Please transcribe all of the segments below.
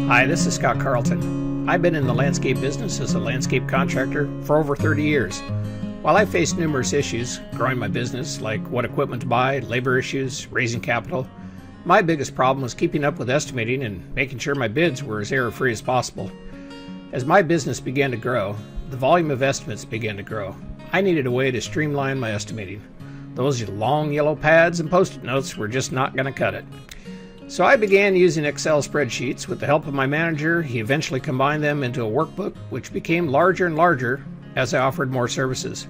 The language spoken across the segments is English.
Hi, this is Scott Carlton. I've been in the landscape business as a landscape contractor for over 30 years. While I faced numerous issues growing my business, like what equipment to buy, labor issues, raising capital, my biggest problem was keeping up with estimating and making sure my bids were as error-free as possible. As my business began to grow, the volume of estimates began to grow. I needed a way to streamline my estimating. Those long yellow pads and post-it notes were just not going to cut it. So I began using Excel spreadsheets. With the help of my manager, he eventually combined them into a workbook, which became larger and larger as I offered more services.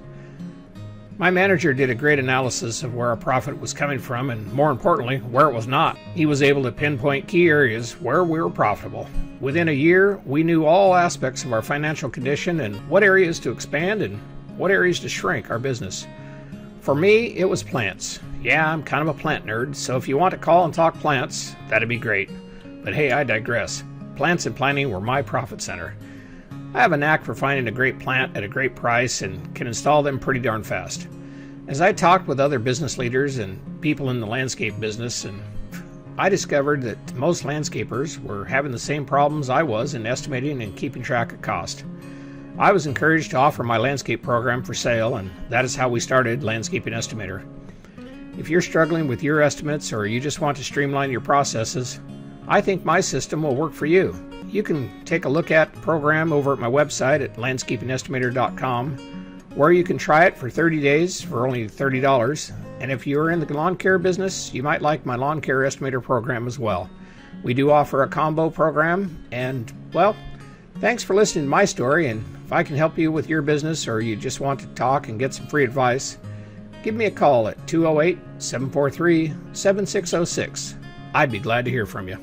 My manager did a great analysis of where our profit was coming from and, more importantly, where it was not. He was able to pinpoint key areas where we were profitable. Within a year, we knew all aspects of our financial condition and what areas to expand and what areas to shrink our business. For me, it was plants. Yeah, I'm kind of a plant nerd, so if you want to call and talk plants, that'd be great. But hey, I digress. Plants and planting were my profit center. I have a knack for finding a great plant at a great price and can install them pretty darn fast. As I talked with other business leaders and people in the landscape business, I discovered that most landscapers were having the same problems I was in estimating and keeping track of cost. I was encouraged to offer my landscape program for sale, and that is how we started Landscaping Estimator. If you're struggling with your estimates or you just want to streamline your processes, I think my system will work for you. You can take a look at the program over at my website at landscapingestimator.com, where you can try it for 30 days for only $30. And if you're in the lawn care business, you might like my lawn care estimator program as well. We do offer a combo program, and well, thanks for listening to my story, and if I can help you with your business or you just want to talk and get some free advice, give me a call at 208-743-7606. I'd be glad to hear from you.